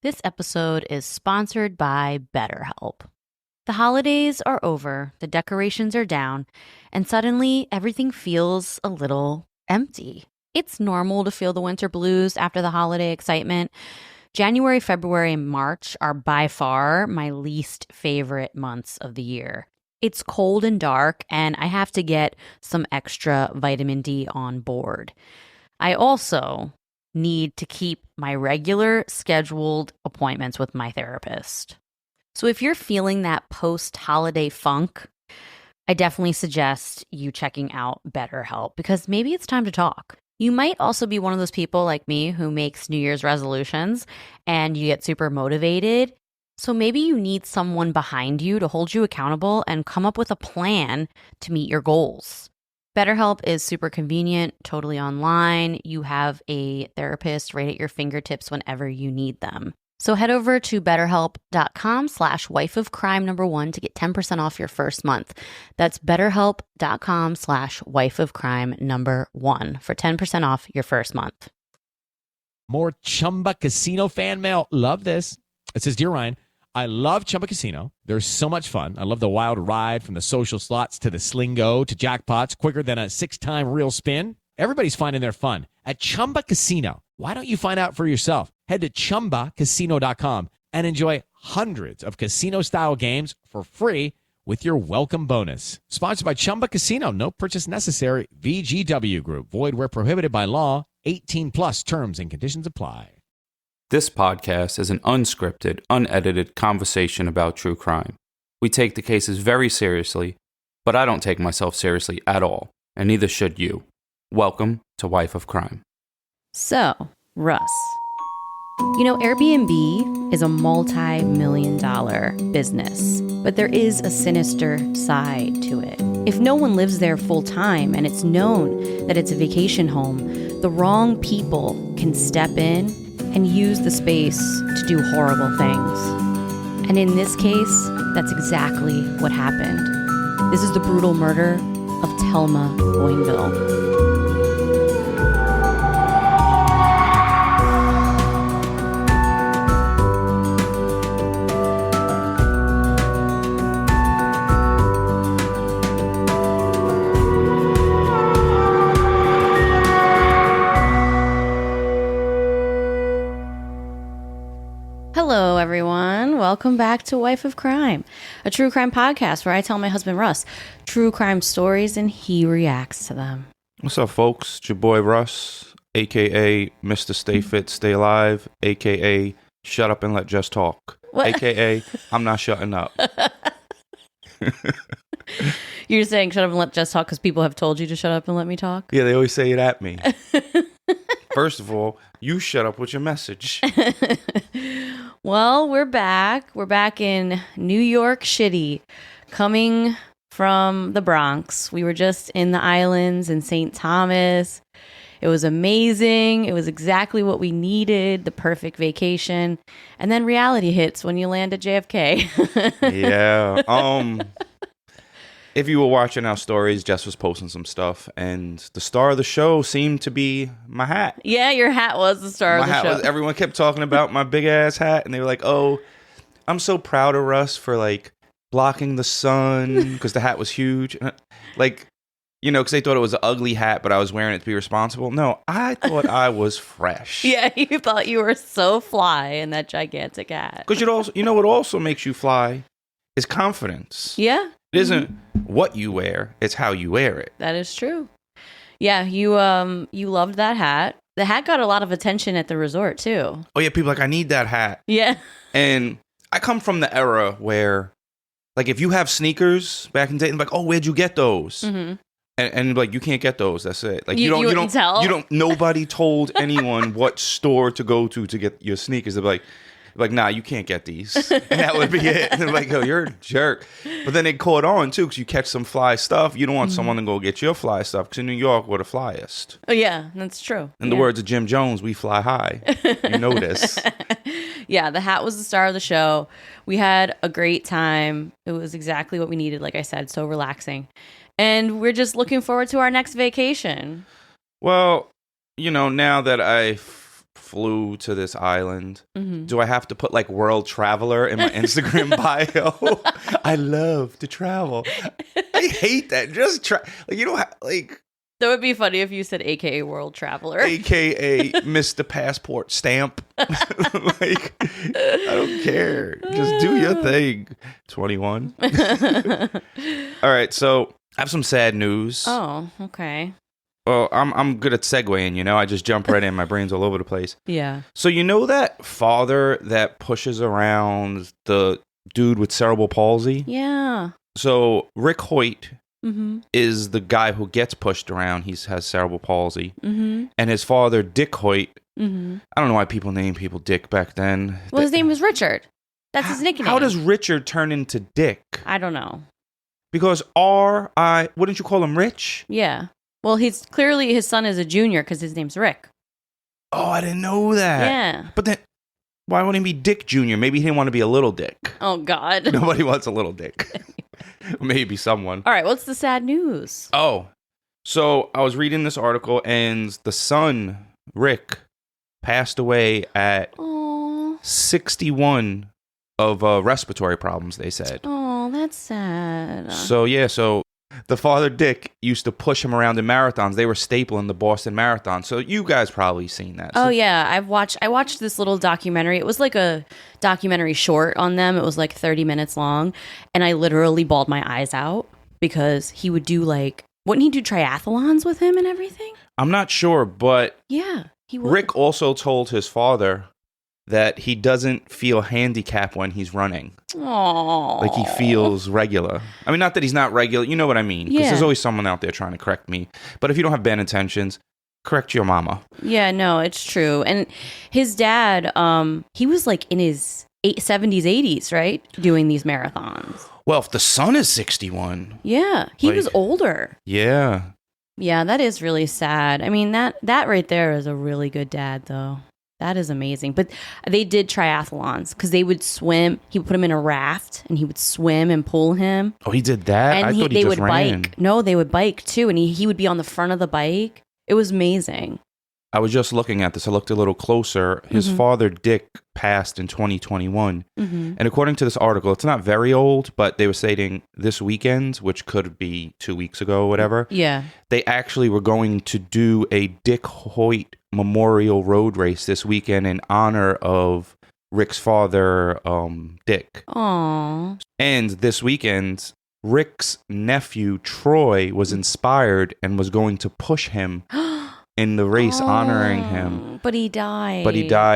This episode is sponsored by BetterHelp. The holidays are over, the decorations are down, and suddenly everything feels a little empty. It's normal to feel the winter blues after the holiday excitement. January, February, and March are by far my least favorite months of the year. It's cold and dark, and I have to get some extra vitamin D on board. I also need to keep my regular scheduled appointments with my therapist. So if you're feeling that post-holiday funk, I definitely suggest you checking out BetterHelp because maybe it's time to talk. You might also be one of those people like me who makes New Year's resolutions and you get super motivated. So maybe you need someone behind you to hold you accountable and come up with a plan to meet your goals. BetterHelp is super convenient, totally online. You have a therapist right at your fingertips whenever you need them. So head over to betterhelp.com/wifeofcrime1 to get 10% off your first month. That's betterhelp.com/wifeofcrime1 for 10% off your first month. More Chumba Casino fan mail. Love this. It says, Dear Ryan, I love Chumba Casino. They're so much fun. I love the wild ride from the social slots to the slingo to jackpots quicker than a 6-time real spin. Everybody's finding their fun at Chumba Casino. Why don't you find out for yourself? Head to ChumbaCasino.com and enjoy hundreds of casino-style games for free with your welcome bonus. Sponsored by Chumba Casino. No purchase necessary. VGW Group. Void where prohibited by law. 18+ terms and conditions apply. This podcast is an unscripted, unedited conversation about true crime. We take the cases very seriously, but I don't take myself seriously at all, and neither should you. Welcome to Wife of Crime. So, Russ, you know, Airbnb is a multi-million-dollar business, but there is a sinister side to it. If no one lives there full-time and it's known that it's a vacation home, the wrong people can step in and use the space to do horrible things. And in this case, that's exactly what happened. This is the brutal murder of Telma Boinville. Hello, everyone. Welcome back to Wife of Crime, a true crime podcast where I tell my husband, Russ, true crime stories and he reacts to them. What's up, folks? It's your boy Russ, a.k.a. Mr. Stay Fit, Stay Alive, a.k.a. Shut Up and Let Just Talk, What? a.k.a. I'm Not Shutting Up. You're saying shut up and let Jess talk because people have told you to shut up and let me talk? Yeah, they always say it at me. First of all, you shut up with your message. Well, we're back. We're back in New York City, coming from the Bronx. We were just in the islands in St. Thomas. It was amazing. It was exactly what we needed, the perfect vacation. And then reality hits when you land at JFK. Yeah. If you were watching our stories, Jess was posting some stuff, and the star of the show seemed to be my hat. Yeah, your hat was the star of the show. Everyone kept talking about my big ass hat, and they were like, "Oh, I'm so proud of Russ for like blocking the sun because the hat was huge." Like, you know, because they thought it was an ugly hat, but I was wearing it to be responsible. No, I thought I was fresh. Yeah, you thought you were so fly in that gigantic hat. Because what also makes you fly is confidence. Yeah. It isn't what you wear, it's how you wear it. That is true. Yeah, you loved that hat. The hat got a lot of attention at the resort too. Oh yeah, people are like, I need that hat. Yeah. And I come from the era where, like, if you have sneakers back in the day, like, oh, where'd you get those? Mm-hmm. And like, you can't get those. That's it. Like, you don't tell. Nobody told anyone what store to go to get your sneakers. They're like, nah, you can't get these. And that would be it. And they're like, oh, you're a jerk. But then it caught on, too, because you catch some fly stuff. You don't want someone to go get your fly stuff, because in New York, we're the flyest. Oh, yeah, that's true. In the words of Jim Jones, we fly high. You know this. Yeah, the hat was the star of the show. We had a great time. It was exactly what we needed, like I said, so relaxing. And we're just looking forward to our next vacation. Well, you know, now that I flew to this island, do I have to put like world traveler in my Instagram bio? I love to travel. I hate that. Just try. Like, you don't have, like. That would be funny if you said AKA world traveler. AKA Mr. Passport Stamp. Like, I don't care. Just do your thing. 21. All right, so I have some sad news. Oh, okay. Well, I'm good at segueing, you know? I just jump right in. My brain's all over the place. Yeah. So you know that father that pushes around the dude with cerebral palsy? Yeah. So Rick Hoyt is the guy who gets pushed around. He has cerebral palsy. And his father, Dick Hoyt, I don't know why people named people Dick back then. Well, his name was Richard. That's his nickname. How does Richard turn into Dick? I don't know. Because wouldn't you call him Rich? Yeah. Well, he's clearly, his son is a junior because his name's Rick. Oh, I didn't know that. Yeah. But then, why wouldn't he be Dick Jr.? Maybe he didn't want to be a little dick. Oh, God. Nobody wants a little dick. Maybe someone. All right, what's the sad news? Oh, so I was reading this article, and the son, Rick, passed away at 61 of respiratory problems, they said. Oh, that's sad. So the father, Dick, used to push him around in marathons. They were stapling the Boston Marathon. So you guys probably seen that. Oh, yeah. I watched this little documentary. It was like a documentary short on them. It was like 30 minutes long. And I literally bawled my eyes out because he would do wouldn't he do triathlons with him and everything? I'm not sure, but yeah, he would. Rick also told his father that he doesn't feel handicapped when he's running. Aww. Like he feels regular. I mean, not that he's not regular. You know what I mean? Because there's always someone out there trying to correct me. But if you don't have bad intentions, correct your mama. Yeah, no, it's true. And his dad, he was like in his 70s, 80s, right? Doing these marathons. Well, if the son is 61. Yeah, he was older. Yeah. Yeah, that is really sad. I mean, that right there is a really good dad, though. That is amazing. But they did triathlons because they would swim. He would put him in a raft and he would swim and pull him. Oh, he did that? And I thought he just would ran. bike. No, they would bike too. And he would be on the front of the bike. It was amazing. I was just looking at this. I looked a little closer. His father, Dick, passed in 2021. And according to this article, it's not very old, but they were stating this weekend, which could be 2 weeks ago or whatever. Yeah. They actually were going to do a Dick Hoyt Memorial Road Race this weekend in honor of Rick's father, Dick. Aww. And this weekend, Rick's nephew, Troy, was inspired and was going to push him in the race, honoring him. But he died.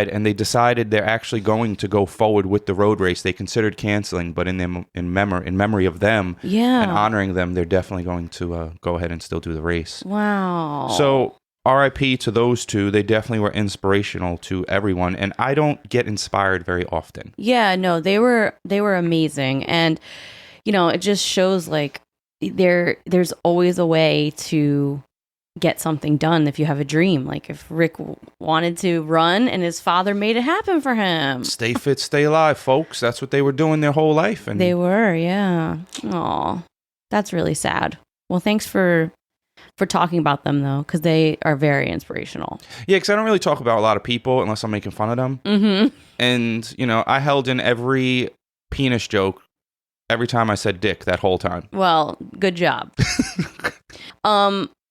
And they decided they're actually going to go forward with the road race. They considered canceling, but in memory of them and honoring them, they're definitely going to go ahead and still do the race. Wow. So RIP to those two. They definitely were inspirational to everyone, and I don't get inspired very often. Yeah, no, they were amazing, and it just shows like there's always a way to get something done if you have a dream. Like if Rick wanted to run and his father made it happen for him. Stay fit, stay alive, folks. That's what they were doing their whole life. And they were, yeah. Aw, that's really sad. Well, thanks for talking about them, though, because they are very inspirational. Yeah, because I don't really talk about a lot of people unless I'm making fun of them. Mm-hmm. And, I held in every penis joke every time I said dick that whole time. Well, good job.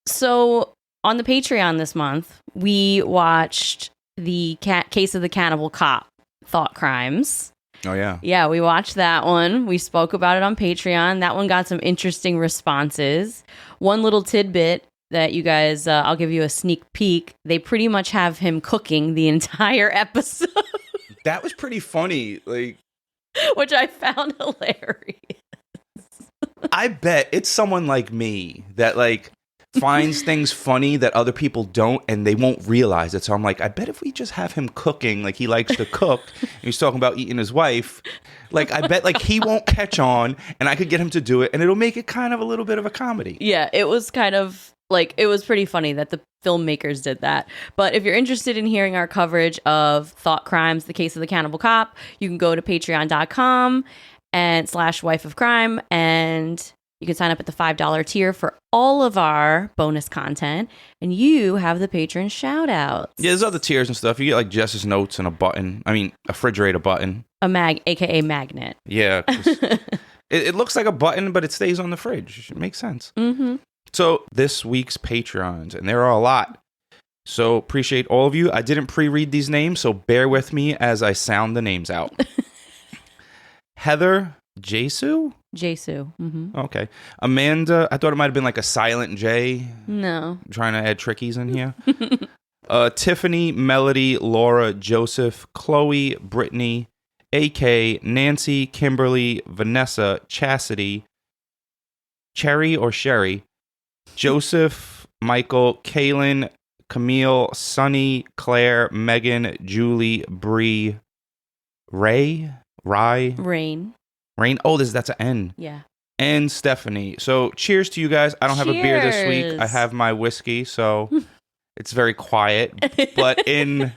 So on the Patreon this month, we watched the Case of the Cannibal Cop, Thought Crimes. Oh, yeah. Yeah, we watched that one. We spoke about it on Patreon. That one got some interesting responses. One little tidbit that you guys, I'll give you a sneak peek. They pretty much have him cooking the entire episode. That was pretty funny. Which I found hilarious. I bet it's someone like me that, finds things funny that other people don't, and they won't realize it. So I'm like, I bet if we just have him cooking, he likes to cook, and he's talking about eating his wife, I bet he won't catch on, and I could get him to do it, and it'll make it kind of a little bit of a comedy. Yeah, it was kind of it was pretty funny that the filmmakers did that. But if you're interested in hearing our coverage of Thought Crimes, the Case of the Cannibal Cop, you can go to patreon.com and /wifeofcrime, and You can sign up at the $5 tier for all of our bonus content, and you have the patron shout-outs. Yeah, there's other tiers and stuff. You get like Jess's notes and a button. I mean, a refrigerator button. AKA magnet. Yeah. It looks like a button, but it stays on the fridge. It makes sense. Mm-hmm. So this week's Patreons, and there are a lot. So appreciate all of you. I didn't pre-read these names, so bear with me as I sound the names out. Heather Jesu? Jesu. Mm-hmm. Okay. Amanda, I thought it might have been like a silent J. No. I'm trying to add trickies in here. Tiffany, Melody, Laura, Joseph, Chloe, Brittany, AK, Nancy, Kimberly, Vanessa, Chastity, Cherry or Sherry, Joseph, Michael, Kaylin, Camille, Sunny, Claire, Megan, Julie, Bree, Rain. Oh, that's an N. Yeah. And Stephanie. So cheers to you guys. I don't have a beer this week. I have my whiskey, so it's very quiet. But in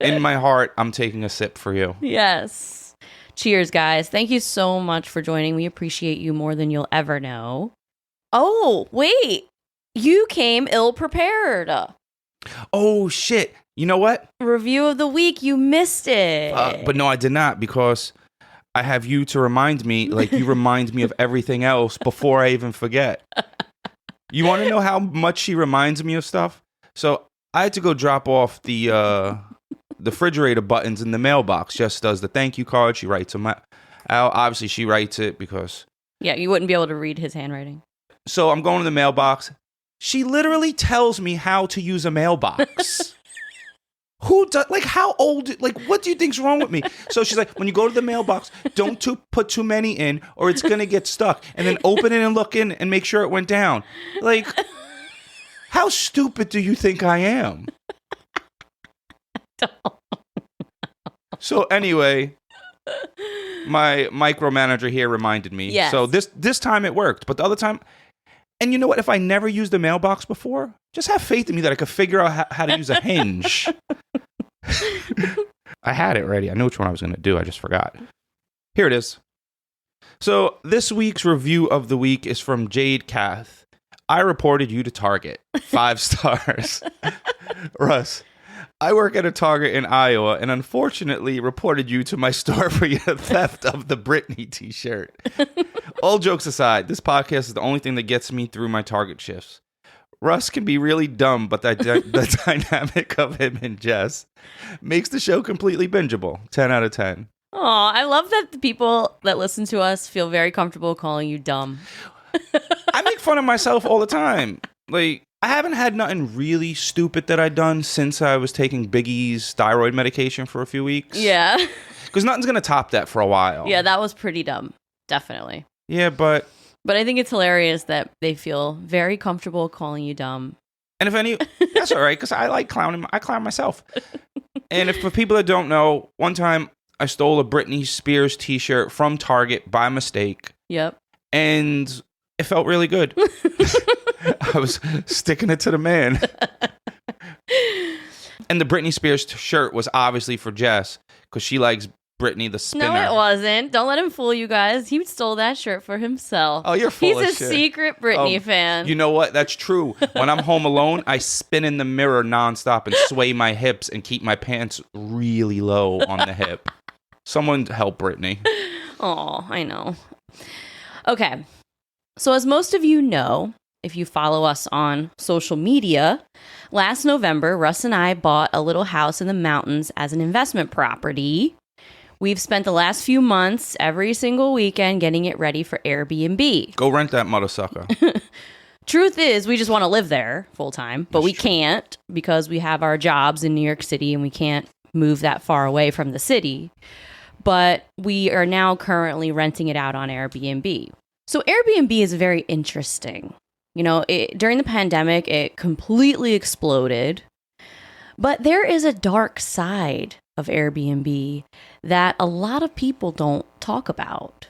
my heart, I'm taking a sip for you. Yes. Cheers, guys. Thank you so much for joining. We appreciate you more than you'll ever know. Oh, wait. You came ill-prepared. Oh, shit. You know what? Review of the week. You missed it. But no, I did not, because I have you to remind me, like you remind me of everything else before I even forget. You want to know how much she reminds me of stuff? So I had to go drop off the refrigerator buttons in the mailbox. Jess does the thank you card. She writes them out. Obviously, she writes it because... Yeah, you wouldn't be able to read his handwriting. So I'm going to the mailbox. She literally tells me how to use a mailbox. Who does, like, how old, like, what do you think's wrong with me? So she's like, when you go to the mailbox, don't put too many in or it's going to get stuck. And then open it and look in and make sure it went down. Like, how stupid do you think I am? So anyway, my micromanager here reminded me. Yes. So this time it worked, but the other time, and you know what? If I never used the mailbox before, just have faith in me that I could figure out how to use a hinge. I had it ready. I knew which one I was going to do. I just forgot. Here it is. So this week's review of the week is from Jade Kath. I reported you to Target. 5 stars. Russ, I work at a Target in Iowa and unfortunately reported you to my store for your theft of the Britney t-shirt. All jokes aside, this podcast is the only thing that gets me through my Target shifts. Russ can be really dumb, but the dynamic of him and Jess makes the show completely bingeable. 10 out of 10. Aw, I love that the people that listen to us feel very comfortable calling you dumb. I make fun of myself all the time. Like, I haven't had nothing really stupid that I've done since I was taking Biggie's thyroid medication for a few weeks. Yeah. Because nothing's going to top that for a while. Yeah, that was pretty dumb. Definitely. Yeah, but I think it's hilarious that they feel very comfortable calling you dumb. And that's all right, because I like clowning. I clown myself. And for people that don't know, one time I stole a Britney Spears t-shirt from Target by mistake. Yep. And it felt really good. I was sticking it to the man. And the Britney Spears shirt was obviously for Jess, because she likes Britney the spinner. No, it wasn't. Don't let him fool you guys. He stole that shirt for himself. Oh, you're full of shit. He's a secret Britney fan. You know what? That's true. When I'm home alone, I spin in the mirror nonstop and sway my hips and keep my pants really low on the hip. Someone help Britney. Oh, I know. Okay. So as most of you know, if you follow us on social media, last November, Russ and I bought a little house in the mountains as an investment property. We've spent the last few months every single weekend getting it ready for Airbnb. Go rent that mother sucker. Truth is, we just want to live there full time, but That's we true. can't because we have our jobs in New York City and we can't move that far away from the city. But we are now currently renting it out on Airbnb. So Airbnb is very interesting. You know, during the pandemic, it completely exploded. But there is a dark side of Airbnb that a lot of people don't talk about.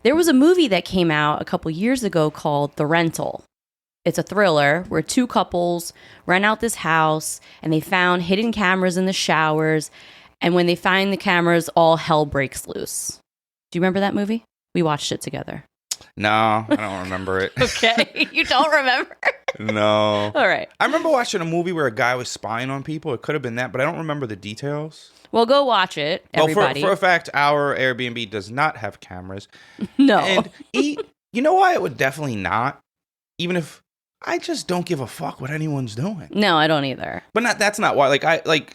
There was a movie that came out a couple years ago called The Rental. It's a thriller where 2 couples rent out this house and they found hidden cameras in the showers. And when they find the cameras, all hell breaks loose. Do you remember that movie? We watched it together. No, I don't remember it. Okay, you don't remember? No. All right. I remember watching a movie where a guy was spying on people. It could have been that, but I don't remember the details. Well, go watch it, everybody. Well, for a fact, our Airbnb does not have cameras. No. And you know why it would definitely not? Even if I just don't give a fuck what anyone's doing. No, I don't either. But that's not why.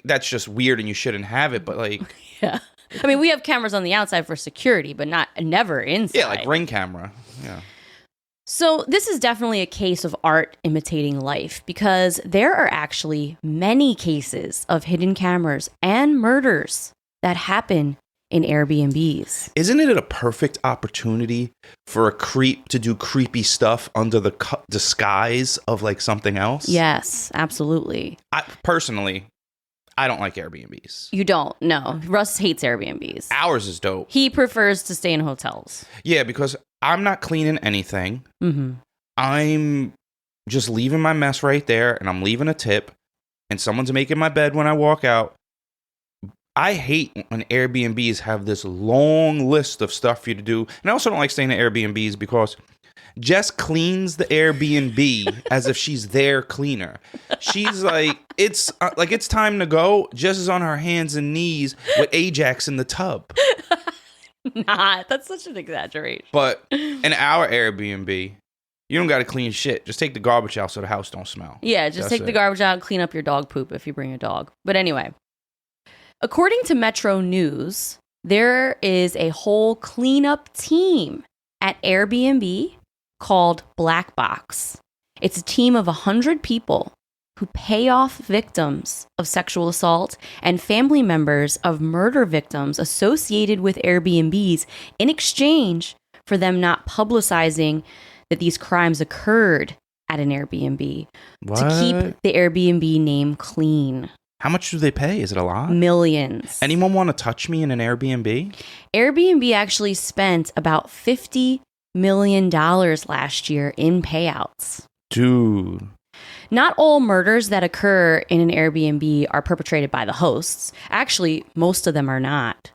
That's just weird and you shouldn't have it. But yeah. I mean, we have cameras on the outside for security, but never inside. Yeah, like Ring camera. Yeah. So this is definitely a case of art imitating life because there are actually many cases of hidden cameras and murders that happen in Airbnbs. Isn't it a perfect opportunity for a creep to do creepy stuff under the disguise of like something else? Yes, absolutely. Personally, I don't like Airbnbs. You don't? No. Russ hates Airbnbs. Ours is dope. He prefers to stay in hotels. Yeah, because I'm not cleaning anything. Mm-hmm. I'm just leaving my mess right there, and I'm leaving a tip, and someone's making my bed when I walk out. I hate when Airbnbs have this long list of stuff for you to do. And I also don't like staying at Airbnbs because Jess cleans the Airbnb as if she's their cleaner. She's like, it's time to go. Jess is on her hands and knees with Ajax in the tub. That's such an exaggeration. But in our Airbnb, you don't got to clean shit. Just take the garbage out so the house don't smell. Yeah, just take the garbage out and clean up your dog poop if you bring a dog. But anyway, according to Metro News, there is a whole cleanup team at Airbnb called Black Box. It's a team of 100 people who pay off victims of sexual assault and family members of murder victims associated with Airbnbs in exchange for them not publicizing that these crimes occurred at an Airbnb to keep the Airbnb name clean. How much do they pay? Is it a lot? Millions. Anyone want to touch me in an Airbnb? Airbnb actually spent about $50 million last year in payouts. Dude. Not all murders that occur in an Airbnb are perpetrated by the hosts. Actually, most of them are not.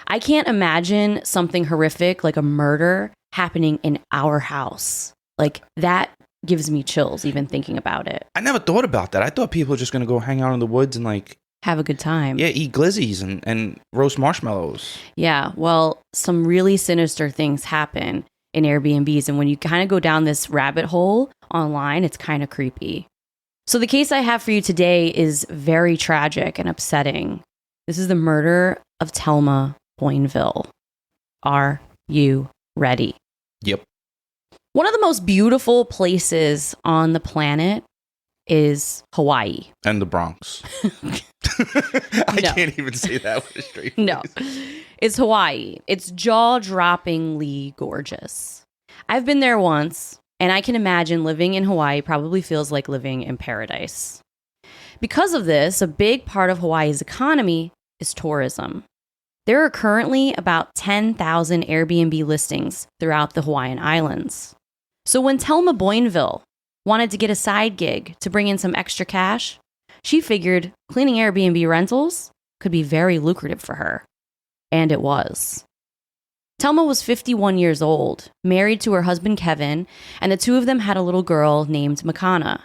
I can't imagine something horrific like a murder happening in our house. Like, that gives me chills even thinking about it. I never thought about that. I thought people were just going to go hang out in the woods and have a good time. Yeah, eat glizzies and roast marshmallows. Yeah, well, some really sinister things happen in Airbnbs. And when you kind of go down this rabbit hole online, it's kind of creepy. So the case I have for you today is very tragic and upsetting. This is the murder of Telma Boinville. Are you ready? Yep. One of the most beautiful places on the planet is Hawaii. And the Bronx. I can't even say that with a straight face. No. It's Hawaii. It's jaw-droppingly gorgeous. I've been there once, and I can imagine living in Hawaii probably feels like living in paradise. Because of this, a big part of Hawaii's economy is tourism. There are currently about 10,000 Airbnb listings throughout the Hawaiian Islands. So when Telma Boinville wanted to get a side gig to bring in some extra cash, she figured cleaning Airbnb rentals could be very lucrative for her. And it was. Telma was 51 years old, married to her husband Kevin, and the two of them had a little girl named Makana.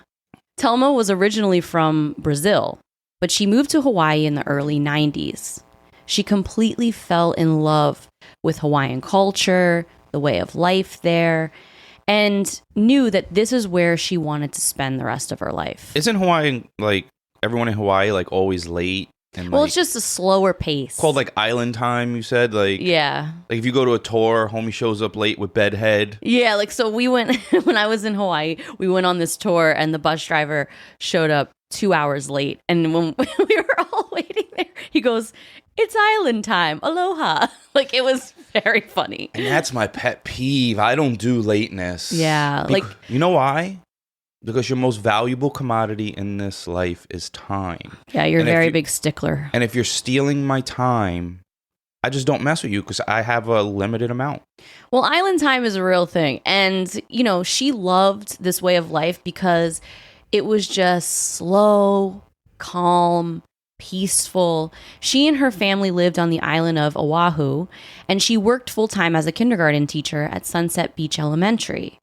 Telma was originally from Brazil, but she moved to Hawaii in the early 90s. She completely fell in love with Hawaiian culture, the way of life there, and knew that this is where she wanted to spend the rest of her life. Isn't Hawaii, like, everyone in Hawaii, like, always late? And, well, it's just a slower pace. Called, like, island time, you said? Like, yeah. Like, if you go to a tour, homie shows up late with bedhead. Yeah, like, so we went, when I was in Hawaii, we went on this tour, and the bus driver showed up 2 hours late. And when we were all waiting there, he goes, "It's island time. Aloha." Like, it was very funny. And that's my pet peeve. I don't do lateness. Yeah. Like, you know why? Because your most valuable commodity in this life is time. Yeah, you're a very big stickler. And if you're stealing my time, I just don't mess with you because I have a limited amount. Well, island time is a real thing. And, you know, she loved this way of life because it was just slow, calm, peaceful. She and her family lived on the island of Oahu, and she worked full-time as a kindergarten teacher at Sunset Beach Elementary.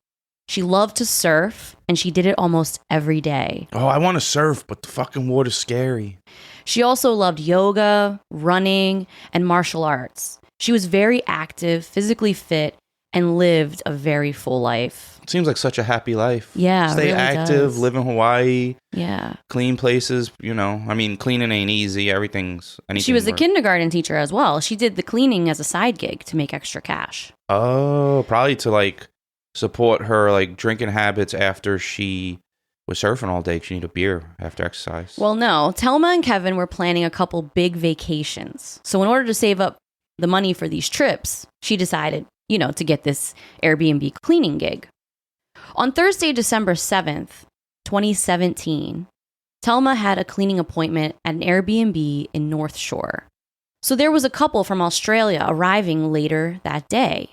She loved to surf, and she did it almost every day. Oh, I want to surf, but the fucking water's scary. She also loved yoga, running, and martial arts. She was very active, physically fit, and lived a very full life. Seems like such a happy life. Yeah, Stay really active, does. Live in Hawaii. Yeah. Clean places, you know. I mean, cleaning ain't easy. Anything She was a works. kindergarten teacher as well. She did the cleaning as a side gig to make extra cash. Oh, probably to like support her like drinking habits after she was surfing all day. She needed a beer after exercise. Well, no. Telma and Kevin were planning a couple big vacations. So in order to save up the money for these trips, she decided, to get this Airbnb cleaning gig. On Thursday, December 7th, 2017, Telma had a cleaning appointment at an Airbnb in North Shore. So there was a couple from Australia arriving later that day.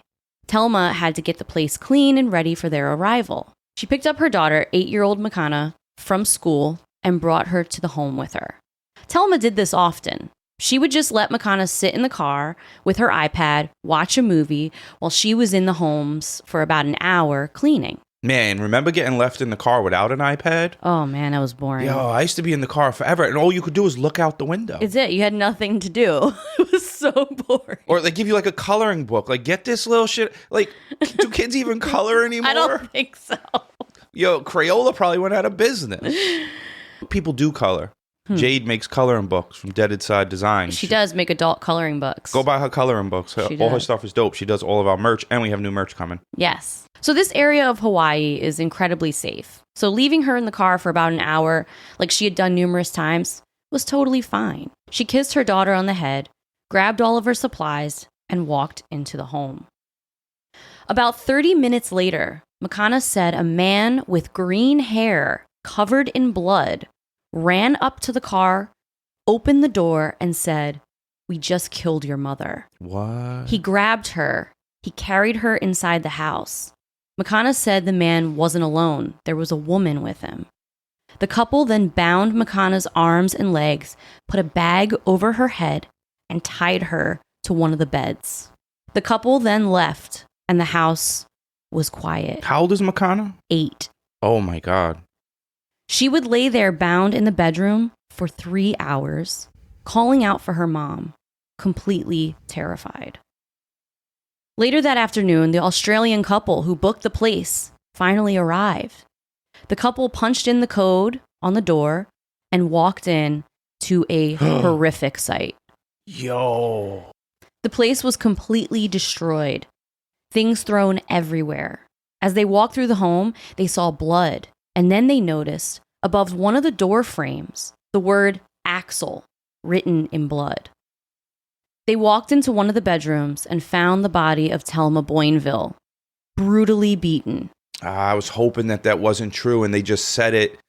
Telma had to get the place clean and ready for their arrival. She picked up her daughter, 8-year-old Makana, from school and brought her to the home with her. Telma did this often. She would just let Makana sit in the car with her iPad, watch a movie, while she was in the homes for about an hour cleaning. Man, remember getting left in the car without an iPad? Oh, man, that was boring. Yo, I used to be in the car forever, and all you could do was look out the window. It's it. You had nothing to do. It was so boring. Or they give you like a coloring book. Like, get this little shit. Like, do kids even color anymore? I don't think so. Yo, Crayola probably went out of business. People do color. Jade makes coloring books from Dead Side Design. She does make adult coloring books. Go buy her coloring books. All her stuff is dope. She does all of our merch, and we have new merch coming. Yes. So this area of Hawaii is incredibly safe. So leaving her in the car for about an hour, like she had done numerous times, was totally fine. She kissed her daughter on the head, grabbed all of her supplies, and walked into the home. About 30 minutes later, Makana said a man with green hair covered in blood ran up to the car, opened the door, and said, "We just killed your mother." What? He grabbed her. He carried her inside the house. Makana said the man wasn't alone. There was a woman with him. The couple then bound Makana's arms and legs, put a bag over her head, and tied her to one of the beds. The couple then left, and the house was quiet. How old is Makana? 8. Oh my God. She would lay there bound in the bedroom for 3 hours, calling out for her mom, completely terrified. Later that afternoon, the Australian couple who booked the place finally arrived. The couple punched in the code on the door and walked in to a horrific sight. Yo. The place was completely destroyed, things thrown everywhere. As they walked through the home, they saw blood, and then they noticed above one of the door frames the word Axel written in blood. They walked into one of the bedrooms and found the body of Telma Boinville, brutally beaten. I was hoping that wasn't true and they just said it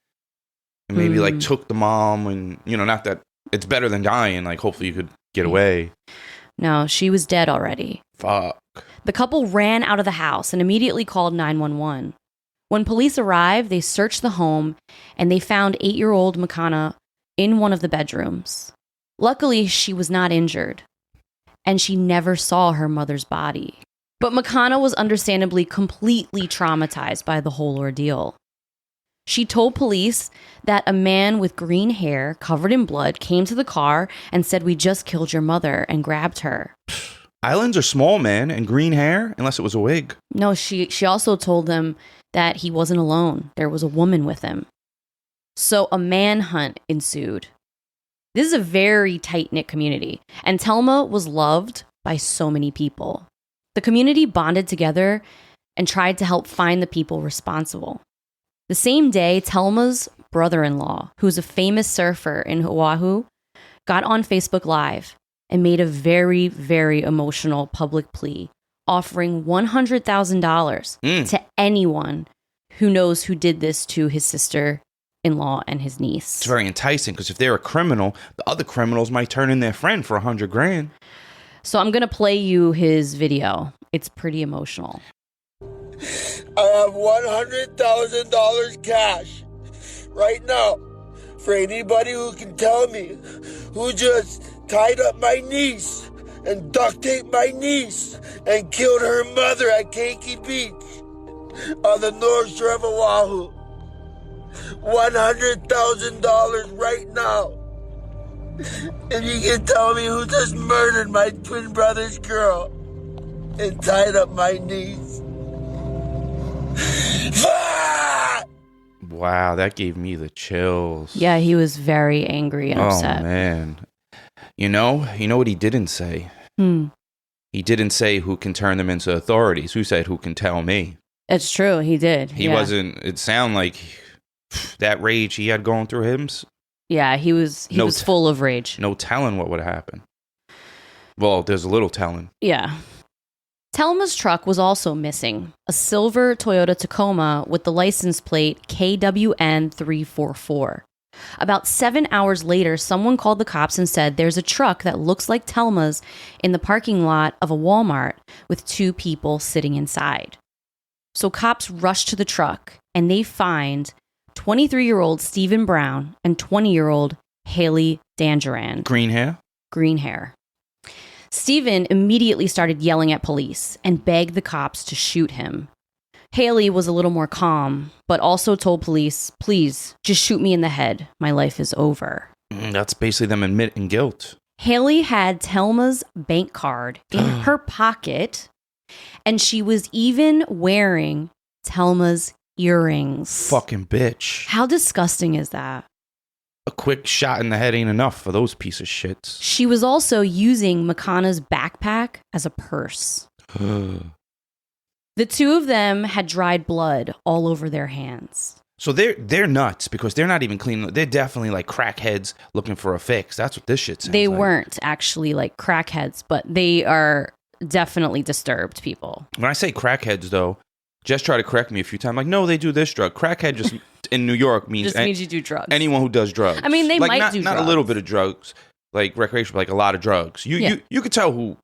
and maybe like took the mom and, not that it's better than dying. Like, hopefully you could get away. No, she was dead already. Fuck. The couple ran out of the house and immediately called 911. When police arrived, they searched the home and they found 8-year-old Makana in one of the bedrooms. Luckily, she was not injured, and she never saw her mother's body. But Makana was understandably completely traumatized by the whole ordeal. She told police that a man with green hair covered in blood came to the car and said, "We just killed your mother," and grabbed her. Islands are small, man, and green hair, unless it was a wig. No, she also told them that he wasn't alone. There was a woman with him. So a manhunt ensued. This is a very tight-knit community, and Telma was loved by so many people. The community bonded together and tried to help find the people responsible. The same day, Telma's brother-in-law, who's a famous surfer in Oahu, got on Facebook Live and made a very, very emotional public plea, offering $100,000 to anyone who knows who did this to his sister-in-law and his niece. It's very enticing because if they're a criminal, the other criminals might turn in their friend for $100,000. So I'm going to play you his video. It's pretty emotional. I have $100,000 cash right now for anybody who can tell me who just tied up my niece and duct taped my niece and killed her mother at Keiki Beach on the North Shore of Oahu. $100,000 right now. If you can tell me who just murdered my twin brother's girl and tied up my niece. Wow, that gave me the chills. Yeah, he was very angry and upset. Oh, man. You know what he didn't say? He didn't say who can turn them into authorities. Who said who can tell me? It's true, he did. He wasn't, it sounded like that rage he had going through him. Yeah, he was full of rage. No telling what would happen. Well, there's a little telling. Yeah. Telma's truck was also missing, a silver Toyota Tacoma with the license plate KWN 344. About 7 hours later, someone called the cops and said there's a truck that looks like Telma's in the parking lot of a Walmart with 2 people sitting inside. So cops rush to the truck and they find 23-year-old Stephen Brown and 20-year-old Haley Dangeran. Green hair? Green hair. Stephen immediately started yelling at police and begged the cops to shoot him. Haley was a little more calm, but also told police, please, just shoot me in the head. My life is over. That's basically them admitting guilt. Haley had Telma's bank card in her pocket, and she was even wearing Telma's earrings. Fucking bitch. How disgusting is that? A quick shot in the head ain't enough for those piece of shits. She was also using Makana's backpack as a purse. The 2 of them had dried blood all over their hands. So they're nuts because they're not even clean. They're definitely like crackheads looking for a fix. That's what this shit sounds They like. weren't actually like crackheads, but they are definitely disturbed people. When I say crackheads, though, just try to correct me a few times. Like, no, they do this drug. Crackhead just in New York means means you do drugs. Anyone who does drugs. I mean, they like, might do not drugs. a little bit of drugs, like recreational, like a lot of drugs. You could tell who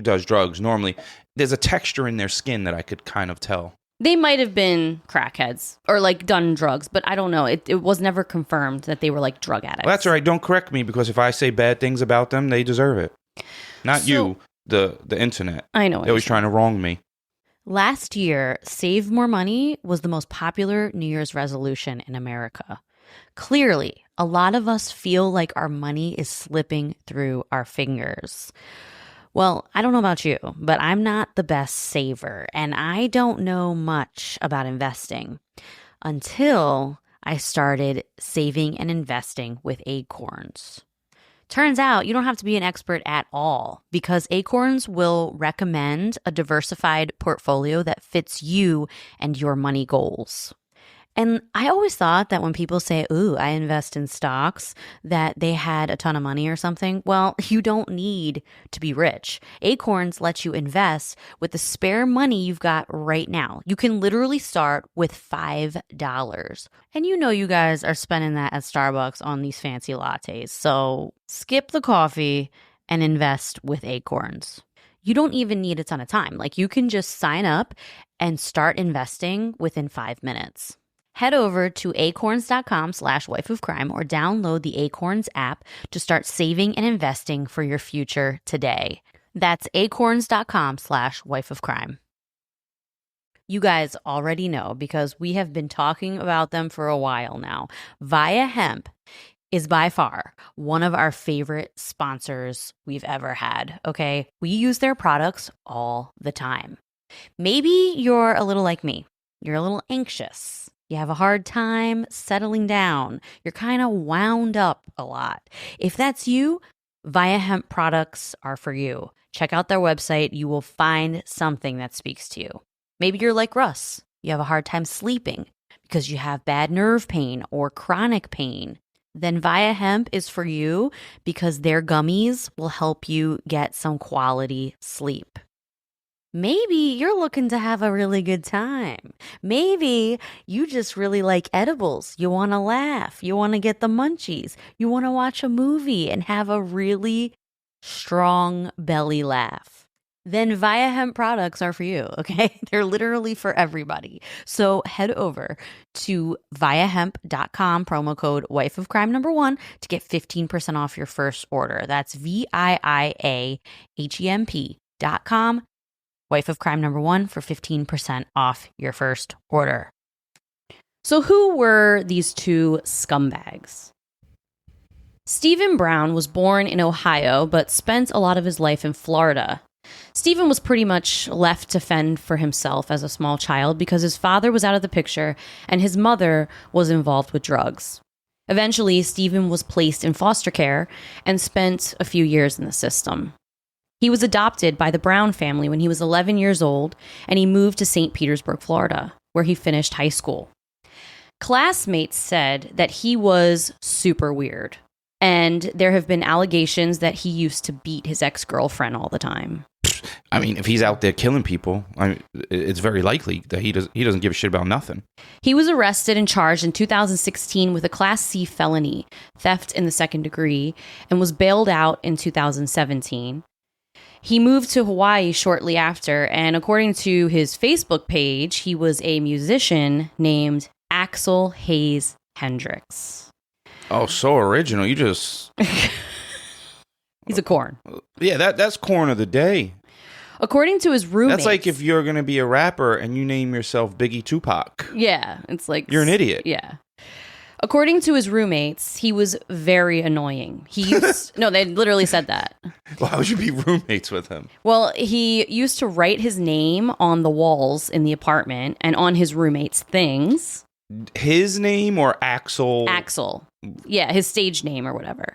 does drugs normally. There's a texture in their skin that I could kind of tell. They might have been crackheads or like done drugs, but I don't know. It was never confirmed that they were like drug addicts. Well, that's all right. Don't correct me because if I say bad things about them, they deserve it. Not you, the internet. I know. They're always trying to wrong me. Last year, Save More Money was the most popular New Year's resolution in America. Clearly, a lot of us feel like our money is slipping through our fingers. Well, I don't know about you, but I'm not the best saver, and I don't know much about investing until I started saving and investing with Acorns. Turns out you don't have to be an expert at all because Acorns will recommend a diversified portfolio that fits you and your money goals. And I always thought that when people say, ooh, I invest in stocks, that they had a ton of money or something. Well, you don't need to be rich. Acorns lets you invest with the spare money you've got right now. You can literally start with $5. And you know you guys are spending that at Starbucks on these fancy lattes. So skip the coffee and invest with Acorns. You don't even need a ton of time. Like you can just sign up and start investing within 5 minutes. Head over to acorns.com/wifeofcrime or download the Acorns app to start saving and investing for your future today. That's acorns.com/wifeofcrime. You guys already know because we have been talking about them for a while now. Via Hemp is by far one of our favorite sponsors we've ever had, okay? We use their products all the time. Maybe you're a little like me. You're a little anxious. You have a hard time settling down. You're kind of wound up a lot. If that's you, Via Hemp products are for you. Check out their website. You will find something that speaks to you. Maybe you're like Russ. You have a hard time sleeping because you have bad nerve pain or chronic pain. Then Via Hemp is for you because their gummies will help you get some quality sleep. Maybe you're looking to have a really good time. Maybe you just really like edibles. You want to laugh. You want to get the munchies. You want to watch a movie and have a really strong belly laugh. then Via Hemp products are for you, okay? They're literally for everybody. So head over to viahemp.com, promo code wifeofcrime1 to get 15% off your first order. That's VIIAHEMP.com, wifeofcrime1 for 15% off your first order. So who were these two scumbags? Stephen Brown was born in Ohio, but spent a lot of his life in Florida. Stephen was pretty much left to fend for himself as a small child because his father was out of the picture and his mother was involved with drugs. Eventually, Stephen was placed in foster care and spent a few years in the system. He was adopted by the Brown family when he was 11 years old, and he moved to St. Petersburg, Florida, where he finished high school. Classmates said that he was super weird, and there have been allegations that he used to beat his ex-girlfriend all the time. I mean, if he's out there killing people, it's very likely that he doesn't give a shit about nothing. He was arrested and charged in 2016 with a Class C felony, theft in the second degree, and was bailed out in 2017. He moved to Hawaii shortly after, and according to his Facebook page, he was a musician named Axel Hayes Hendricks. Oh, so original. You just... He's a corn. Yeah, that's corn of the day. According to his roommates... That's like if you're going to be a rapper and you name yourself Biggie Tupac. Yeah, it's like... You're an idiot. Yeah. According to his roommates, he was very annoying. No, they literally said that. Why would you be roommates with him? Well, he used to write his name on the walls in the apartment and on his roommates' things. His name or Axel? Axel. Yeah, his stage name or whatever.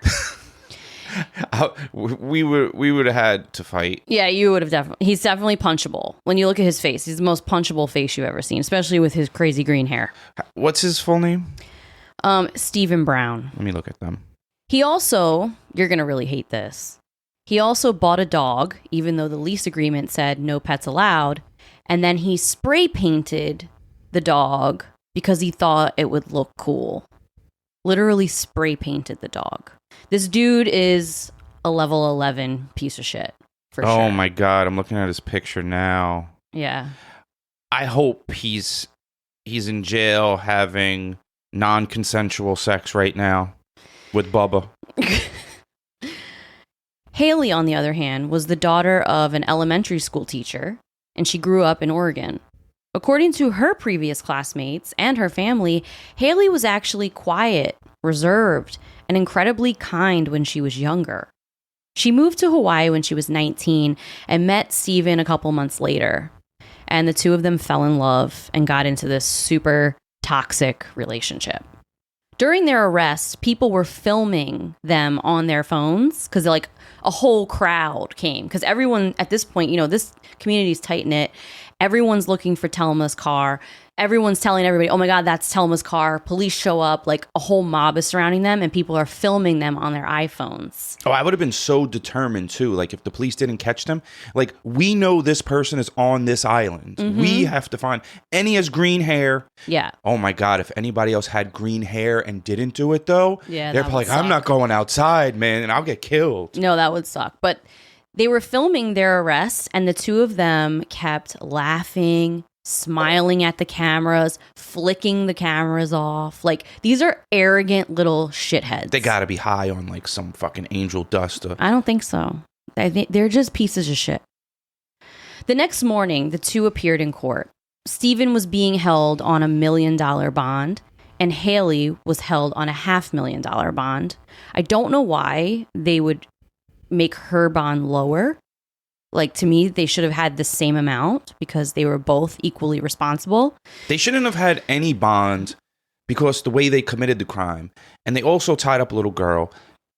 We would have had to fight. Yeah, you would have definitely. He's definitely punchable. When you look at his face, he's the most punchable face you've ever seen, especially with his crazy green hair. What's his full name? Stephen Brown. Let me look at them. He also, you're going to really hate this. He also bought a dog, even though the lease agreement said no pets allowed. And then he spray painted the dog because he thought it would look cool. Literally spray painted the dog. This dude is a level 11 piece of shit, for sure. Oh my God, I'm looking at his picture now. Yeah. I hope he's in jail having non-consensual sex right now with Bubba. Haley, on the other hand, was the daughter of an elementary school teacher, and she grew up in Oregon. According to her previous classmates and her family, Haley was actually quiet, reserved, and incredibly kind when she was younger. She moved to Hawaii when she was 19 and met Stephen a couple months later. And the two of them fell in love and got into this super toxic relationship. During their arrest, people were filming them on their phones because like a whole crowd came. Because everyone at this point, this community's tight-knit. Everyone's looking for Telma's car. Everyone's telling everybody, oh my God, that's Telma's car. Police show up, like a whole mob is surrounding them and people are filming them on their iPhones. Oh, I would have been so determined too. Like if the police didn't catch them, like we know this person is on this island. Mm-hmm. We have to find, and he has green hair. Yeah. Oh my God, if anybody else had green hair and didn't do it though, yeah, they're like, I'm not going outside, man, and I'll get killed. No, that would suck. But they were filming their arrests and the two of them kept laughing, smiling at the cameras, flicking the cameras off. Like, these are arrogant little shitheads. They gotta be high on like some fucking angel dust. I don't think so. They're just pieces of shit. The next morning, the two appeared in court. Stephen was being held on $1 million bond, and Haley was held on a $500,000 bond. I don't know why they would make her bond lower. Like, to me, they should have had the same amount because they were both equally responsible. They shouldn't have had any bond because the way they committed the crime. And they also tied up a little girl.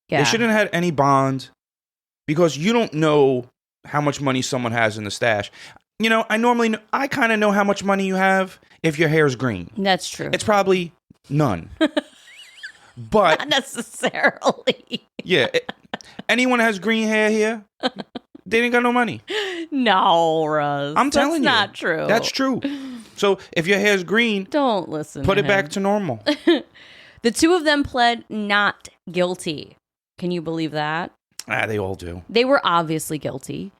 Yeah. They shouldn't have had any bond because you don't know how much money someone has in the stash. I kind of know how much money you have if your hair's green. That's true. It's probably none. But not necessarily. Yeah. Anyone has green hair here? They didn't got no money. No, Russ. I'm telling you. That's not true. That's true. So if your hair's green, don't listen. Put it back to normal. The two of them pled not guilty. Can you believe that? They all do. They were obviously guilty.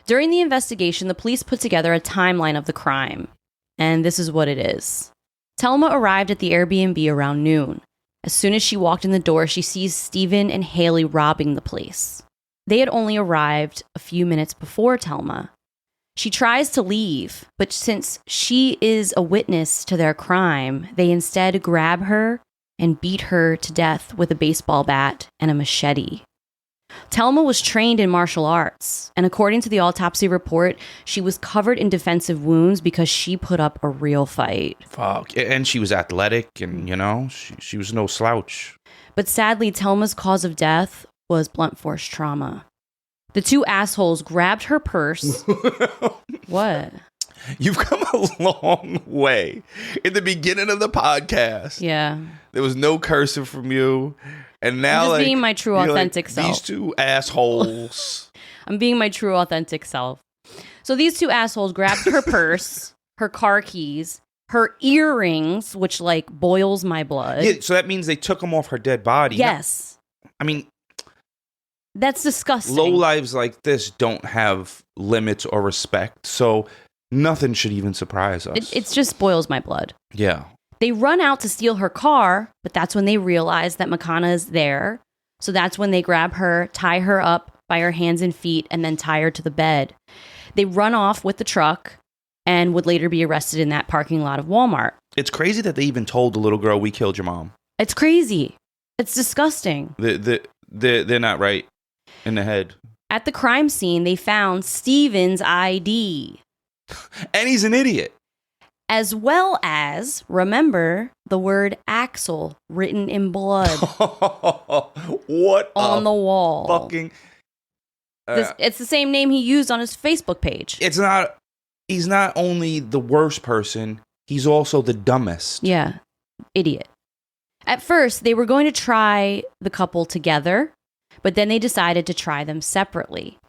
During the investigation, the police put together a timeline of the crime. And this is what it is. Telma arrived at the Airbnb around noon. As soon as she walked in the door, she sees Stephen and Haley robbing the place. They had only arrived a few minutes before Telma. She tries to leave, but since she is a witness to their crime, they instead grab her and beat her to death with a baseball bat and a machete. Telma was trained in martial arts, and according to the autopsy report, she was covered in defensive wounds because she put up a real fight. Fuck. And she was athletic, and, she was no slouch. But sadly, Telma's cause of death was blunt force trauma. The two assholes grabbed her purse. What? You've come a long way. In the beginning of the podcast, yeah, there was no cursing from you. And now, I'm just being my true, authentic self. These two assholes. I'm being my true, authentic self. So these two assholes grabbed her purse, her car keys, her earrings, which boils my blood. Yeah, so that means they took them off her dead body. Yes. I mean, that's disgusting. Low lives like this don't have limits or respect, so nothing should even surprise us. It just boils my blood. Yeah. They run out to steal her car, but that's when they realize that Makana is there. So that's when they grab her, tie her up by her hands and feet, and then tie her to the bed. They run off with the truck and would later be arrested in that parking lot of Walmart. It's crazy that they even told the little girl, "We killed your mom." It's crazy. It's disgusting. They're not right in the head. At the crime scene, they found Steven's ID. And he's an idiot. As well as, remember, the word Axel written in blood. What on the wall. Fucking. It's the same name he used on his Facebook page. He's not only the worst person, he's also the dumbest. Yeah. Idiot. At first, they were going to try the couple together, but then they decided to try them separately.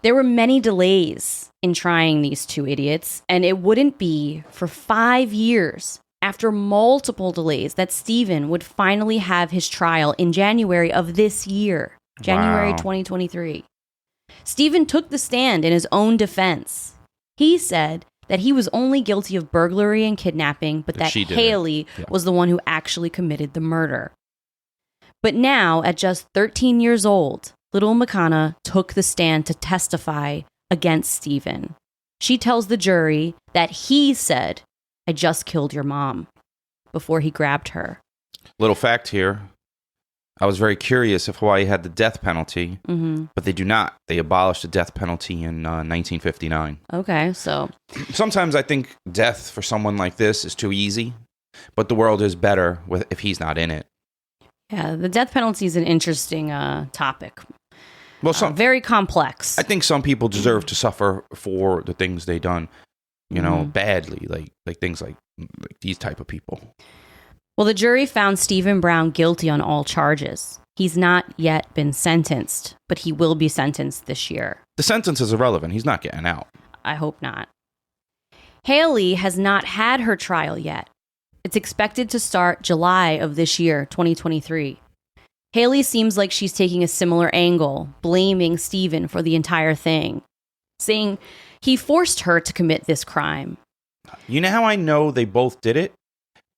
There were many delays in trying these two idiots, and it wouldn't be for 5 years after multiple delays that Stephen would finally have his trial in January of this year, January 2023. Stephen took the stand in his own defense. He said that he was only guilty of burglary and kidnapping, but that Haley was the one who actually committed the murder. But now, at just 13 years old, little Makana took the stand to testify against Stephen. She tells the jury that he said, "I just killed your mom," before he grabbed her. Little fact here. I was very curious if Hawaii had the death penalty, but they do not. They abolished the death penalty in 1959. Okay, so... Sometimes I think death for someone like this is too easy, but the world is better if he's not in it. Yeah, the death penalty is an interesting topic. Well, very complex. I think some people deserve to suffer for the things they done, badly, like things like these type of people. Well, the jury found Stephen Brown guilty on all charges. He's not yet been sentenced, but he will be sentenced this year. The sentence is irrelevant. He's not getting out. I hope not. Haley has not had her trial yet. It's expected to start July of this year, 2023. Haley seems like she's taking a similar angle, blaming Stephen for the entire thing, saying he forced her to commit this crime. You know how I know they both did it?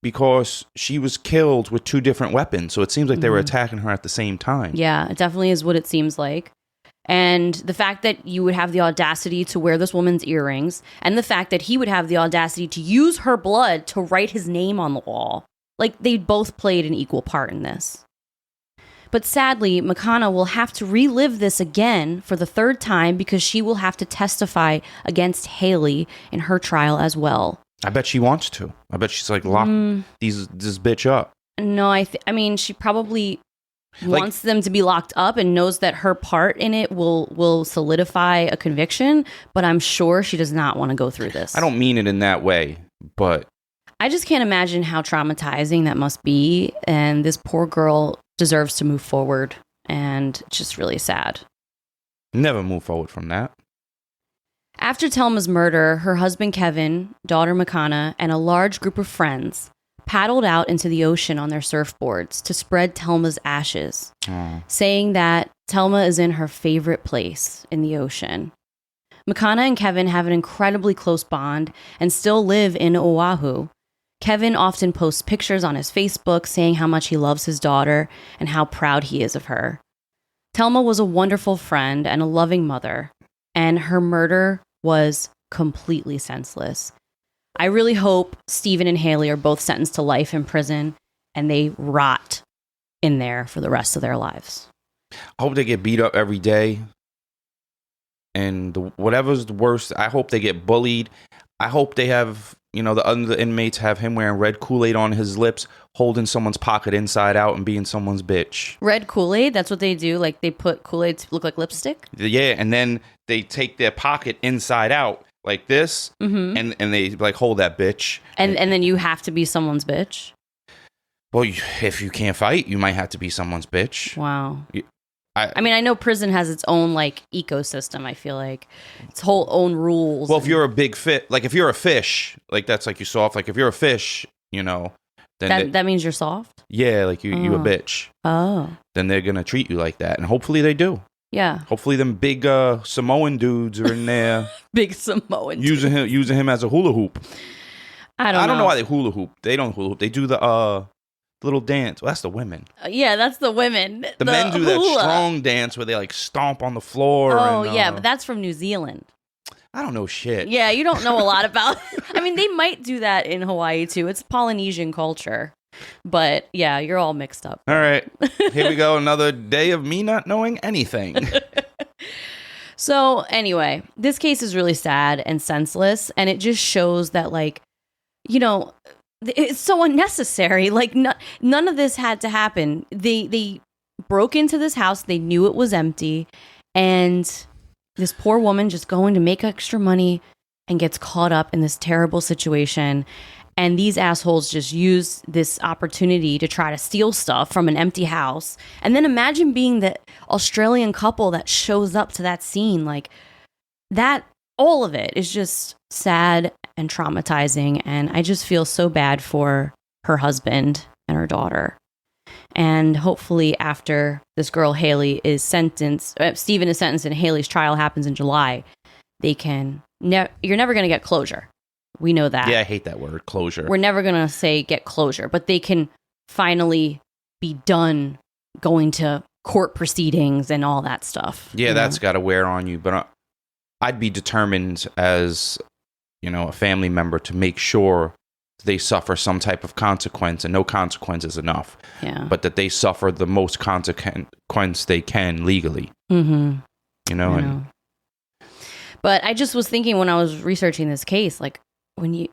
Because she was killed with two different weapons, so it seems like they were attacking her at the same time. Yeah, it definitely is what it seems like. And the fact that you would have the audacity to wear this woman's earrings, and the fact that he would have the audacity to use her blood to write his name on the wall. They both played an equal part in this. But sadly, Makana will have to relive this again for the third time because she will have to testify against Haley in her trial as well. I bet she wants to. I bet she's lock this bitch up. No, I mean, she probably wants them to be locked up and knows that her part in it will solidify a conviction, but I'm sure she does not want to go through this. I don't mean it in that way, but... I just can't imagine how traumatizing that must be, and this poor girl deserves to move forward, and it's just really sad. Never move forward from that. After Telma's murder, her husband Kevin, daughter Makana, and a large group of friends paddled out into the ocean on their surfboards to spread Telma's ashes, saying that Telma is in her favorite place in the ocean. Makana and Kevin have an incredibly close bond and still live in Oahu. Kevin often posts pictures on his Facebook saying how much he loves his daughter and how proud he is of her. Telma was a wonderful friend and a loving mother, and her murder was completely senseless. I really hope Stephen and Haley are both sentenced to life in prison and they rot in there for the rest of their lives. I hope they get beat up every day. And whatever's the worst, I hope they get bullied. I hope they have, the other inmates have him wearing red Kool-Aid on his lips, holding someone's pocket inside out and being someone's bitch. Red Kool-Aid? That's what they do? Like they put Kool-Aid to look like lipstick? Yeah, and then they take their pocket inside out like this, and they like hold that bitch. And then you have to be someone's bitch? Well, if you can't fight, you might have to be someone's bitch. Wow. I mean, I know prison has its own like ecosystem. I feel like its whole own rules. Well, if you're a big fit, like if you're a fish, like that's like you soft. Like if you're a fish, then that means you're soft. Yeah, like you a bitch. Oh. Then they're gonna treat you like that, and hopefully they do. Yeah. Hopefully them big Samoan dudes are in there. Big Samoan. Using him as a hula hoop. I don't know why they hula hoop. They don't hula hoop. They do the little dance. Well, that's the women. Yeah, that's the women. The men do that strong dance where they like stomp on the floor. Oh, yeah, but that's from New Zealand. I don't know shit. Yeah, you don't know a lot about... I mean, they might do that in Hawaii, too. It's Polynesian culture. But, yeah, you're all mixed up. All right. Here we go. Another day of me not knowing anything. So, anyway, this case is really sad and senseless. And it just shows that, like, it's so unnecessary. Like, none of this had to happen. They broke into this house. They knew it was empty. And this poor woman just going to make extra money and gets caught up in this terrible situation. And these assholes just use this opportunity to try to steal stuff from an empty house. And then imagine being the Australian couple that shows up to that scene. Like, that, all of it is just sad and traumatizing. And I just feel so bad for her husband and her daughter. And hopefully after this girl, Haley, is sentenced, Stephen is sentenced and Haley's trial happens in July, they can, you're never going to get closure. We know that. Yeah, I hate that word, closure. We're never going to say get closure, but they can finally be done going to court proceedings and all that stuff. Yeah, that's got to wear on you. But I'd be determined as, a family member to make sure they suffer some type of consequence, and no consequence is enough. Yeah. But that they suffer the most consequence they can legally. Mm-hmm. And but I just was thinking when I was researching this case, like, when you,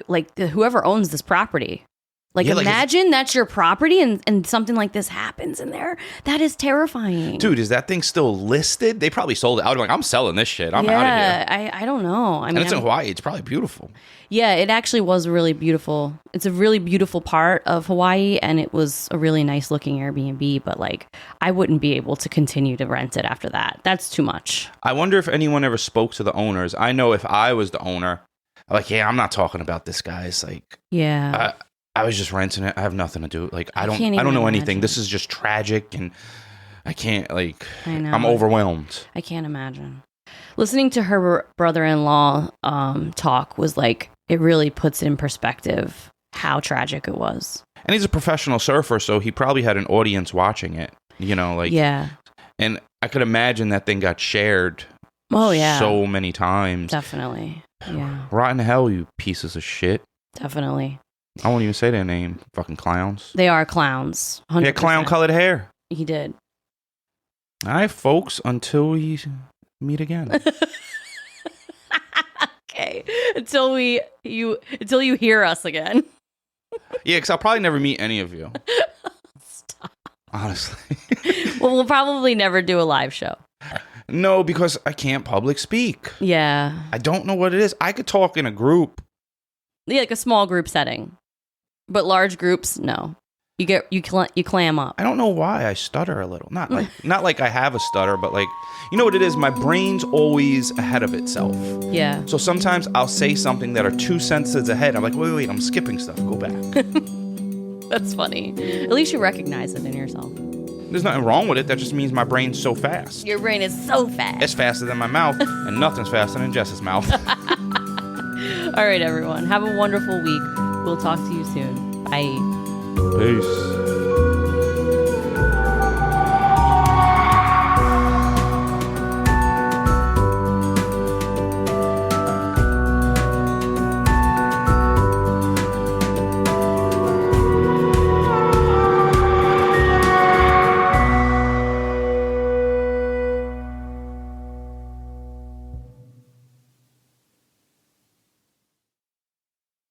like, whoever owns this property, like, imagine that's your property and something like this happens in there. That is terrifying. Dude, is that thing still listed? They probably sold it. I was like, I'm selling this shit. I'm out of here. I don't know. I mean, and it's in Hawaii. It's probably beautiful. Yeah, it actually was really beautiful. It's a really beautiful part of Hawaii, and it was a really nice looking Airbnb, but like, I wouldn't be able to continue to rent it after that. That's too much. I wonder if anyone ever spoke to the owners. I know if I was the owner, I'm like, yeah, I'm not talking about this, guys. Like, yeah. I was just renting it. I have nothing to do. Like, I don't know anything. This is just tragic, and I can't, like, I'm overwhelmed. I can't imagine. Listening to her brother-in-law talk was like, it really puts in perspective how tragic it was. And he's a professional surfer, so he probably had an audience watching it, Yeah. And I could imagine that thing got shared so many times. Definitely. Yeah. Rotten hell, you pieces of shit. Definitely. I won't even say their name. Fucking clowns. They are clowns. 100%. They had clown-colored hair. He did. All right, folks, until we meet again. Okay. Until you hear us again. Yeah, because I'll probably never meet any of you. Stop. Honestly. Well, we'll probably never do a live show. No, because I can't public speak. Yeah. I don't know what it is. I could talk in a group. Yeah, like a small group setting. But large groups, no. You clam up. I don't know why I stutter a little. Not like I have a stutter, but like, you know what it is? My brain's always ahead of itself. Yeah. So sometimes I'll say something that are 2 sentences ahead. I'm like, wait, I'm skipping stuff. Go back. That's funny. At least you recognize it in yourself. There's nothing wrong with it. That just means my brain's so fast. Your brain is so fast. It's faster than my mouth, and nothing's faster than Jess's mouth. All right, everyone. Have a wonderful week. We'll talk to you soon. Bye. Peace.